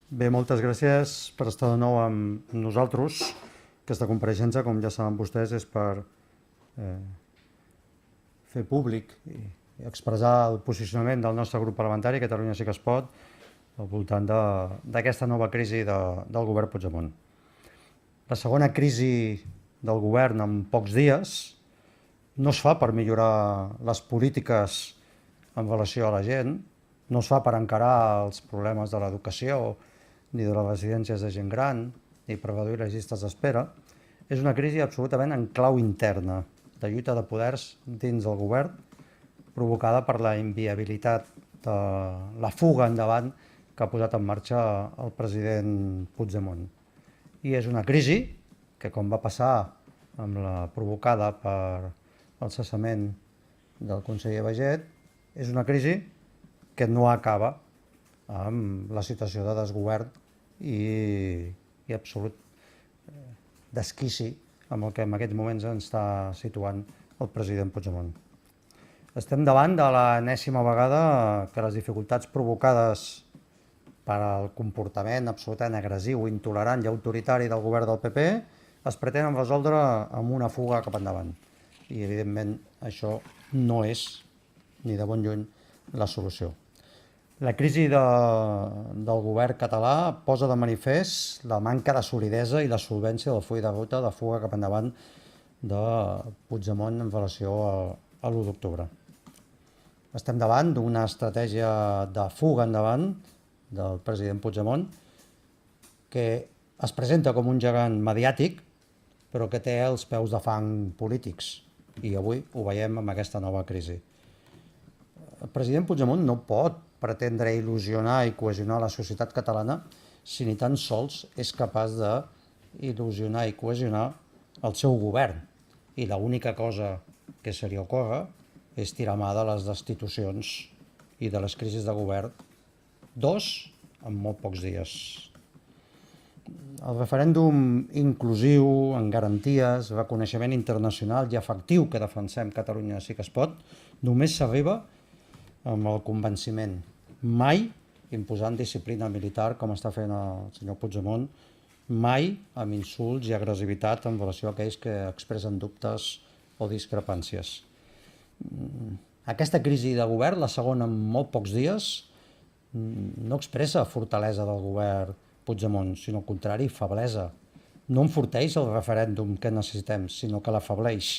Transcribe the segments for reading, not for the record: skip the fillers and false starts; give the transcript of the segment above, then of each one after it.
Bé, moltes gràcies per estar de nou amb nosaltres. Aquesta compareixença, com ja saben vostès, és per fer públic i expressar el posicionament del nostre grup parlamentari, Catalunya Sí que es pot, al voltant d'aquesta nova crisi del govern Puigdemont. La segona crisi del govern en pocs dies no es fa per millorar les polítiques en relació a la gent, no es fa per encarar els problemes de l'educació ni de les residències de gent gran, ni per reduir les llistes d'espera. És una crisi absolutament en clau interna, de lluita de poders dins del govern, provocada per la inviabilitat de la fuga endavant que ha posat en marxa el president Puigdemont. I és una crisi que, com va passar amb la provocada per el cessament del conseller Baiget, és una crisi que no acaba amb la situació de desgovern i absolut desquici amb el que en aquests moments ens està situant el president Puigdemont. Estem davant de l'enèsima vegada que les dificultats provocades per al comportament absolutament agressiu, intolerant i autoritari del govern del PP es pretenen resoldre amb una fuga cap endavant. I, evidentment, això no és, ni de bon lluny, la solució. La crisi del govern català posa de manifest la manca de solidesa i la solvència del full de ruta de fuga cap endavant de Puigdemont en relació a l'1 d'octubre. Estem davant d'una estratègia de fuga endavant del president Puigdemont que es presenta com un gegant mediàtic però que té els peus de fang polítics i avui ho veiem amb aquesta nova crisi. El president Puigdemont no pot pretendre il·lusionar i cohesionar la societat catalana si ni tan sols és capaç d'il·lusionar i cohesionar el seu govern. I l'única cosa que se li ocorre és tirar mà de les destitucions i de les crisis de govern, dos en molt pocs dies. El referèndum inclusiu, amb garanties, reconeixement internacional i efectiu que defensem Catalunya Sí que es pot, només s'arriba amb el convenciment, mai imposant disciplina militar com està fent el senyor Puigdemont, mai amb insults i agressivitat en relació a aquells que expressen dubtes o discrepàncies. Aquesta crisi de govern, la segona en molt pocs dies, no expressa fortalesa del govern Puigdemont, sinó al contrari, feblesa. No enforteix el referèndum que necessitem, sinó que l'afableix.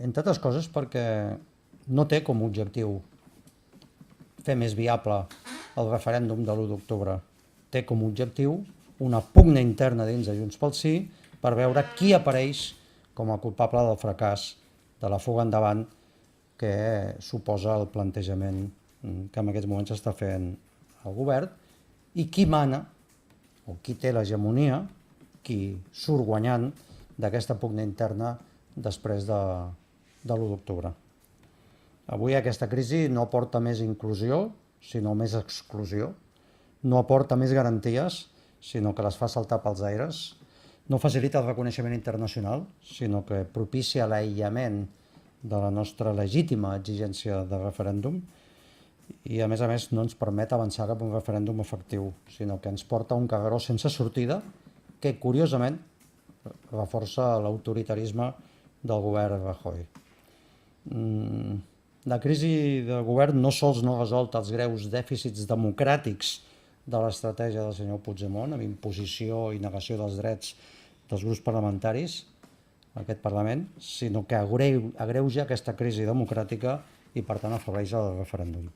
Entre altres coses perquè no té com a objectiu fer més viable el referèndum de l'1 d'octubre. Té com a objectiu una pugna interna dins de Junts pel Sí per veure qui apareix com a culpable del fracàs de la fuga endavant que suposa el plantejament que en aquests moments s'està fent el govern i qui mana o qui té l'hegemonia, qui surt guanyant d'aquesta pugna interna després de l'1 d'octubre. Avui aquesta crisi no aporta més inclusió, sinó més exclusió. No aporta més garanties, sinó que les fa saltar pels aires. No facilita el reconeixement internacional, sinó que propicia l'aïllament de la nostra legítima exigència de referèndum i, a més, no ens permet avançar cap a un referèndum efectiu, sinó que ens porta a un carreró sense sortida que, curiosament, reforça l'autoritarisme del govern Rajoy. La crisi del govern no sols no ha resolt els greus dèficits democràtics de l'estratègia del senyor Puigdemont, amb imposició i negació dels drets dels grups parlamentaris a aquest Parlament, sinó que agreuja aquesta crisi democràtica i, per tant, afebleix el referèndum.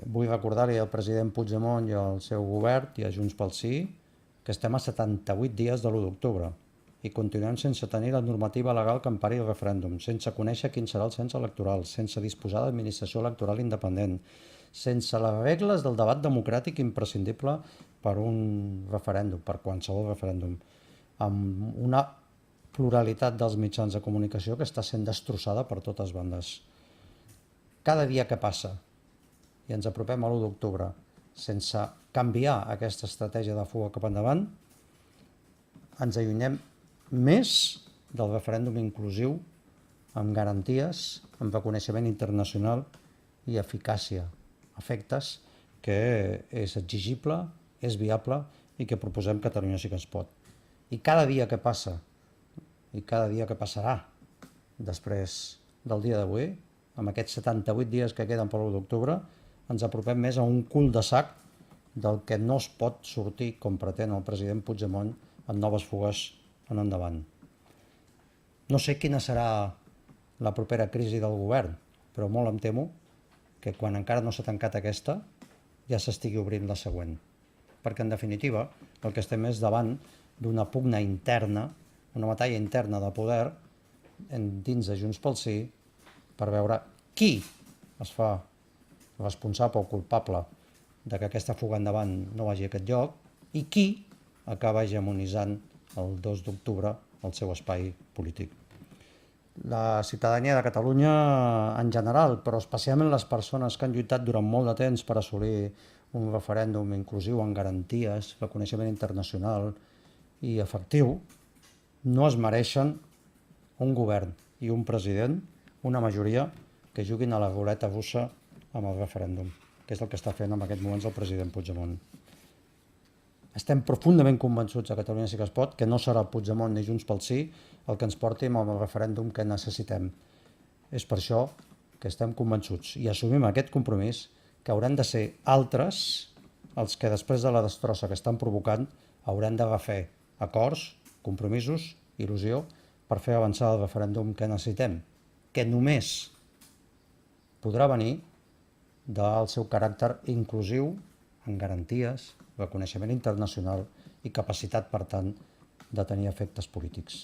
Vull recordar-li al president Puigdemont i al seu govern i a Junts pel Sí que estem a 78 dies de l'1 d'octubre i continuem sense tenir la normativa legal que empari el referèndum, sense conèixer quin serà el cens electoral, sense disposar d'administració electoral independent, sense les regles del debat democràtic imprescindible per un referèndum, per qualsevol referèndum, amb una pluralitat dels mitjans de comunicació que està sent destrossada per totes bandes. Cada dia que passa i ens apropem a l'1 d'octubre sense canviar aquesta estratègia de fuga cap endavant, ens allunyem més del referèndum inclusiu amb garanties, amb reconeixement internacional i eficàcia, efectes que és exigible és viable i que proposem Catalunya sí que es pot. I cada dia que passa, i cada dia que passarà després del dia d'avui, amb aquests 78 dies que queden per l'1 d'octubre, ens apropem més a un cul de sac del que no es pot sortir, com pretén el president Puigdemont, amb noves fugues en endavant. No sé quina serà la propera crisi del govern, però molt em temo que quan encara no s'ha tancat aquesta ja s'estigui obrint la següent. Perquè en definitiva el que estem és davant d'una pugna interna, una batalla interna de poder dins de Junts pel Sí per veure qui es fa responsable o culpable de que aquesta fuga endavant no vagi a aquest lloc i qui acaba hegemonitzant el 2 d'octubre el seu espai polític. La ciutadania de Catalunya en general, però especialment les persones que han lluitat durant molt de temps per assolir un referèndum inclusiu amb garanties, reconeixement internacional i efectiu, no es mereixen un govern i un president, una majoria, que juguin a la ruleta russa amb el referèndum, que és el que està fent en aquests moments el president Puigdemont. Estem profundament convençuts a Catalunya sí que es pot que no serà Puigdemont ni Junts pel Sí el que ens porti amb el referèndum que necessitem. És per això que estem convençuts i assumim aquest compromís que hauran de ser altres els que després de la destrossa que estan provocant hauran de refer acords, compromisos, il·lusió per fer avançar el referèndum que necessitem, que només podrà venir del seu caràcter inclusiu, amb garanties, reconeixement internacional i capacitat, per tant, de tenir efectes polítics.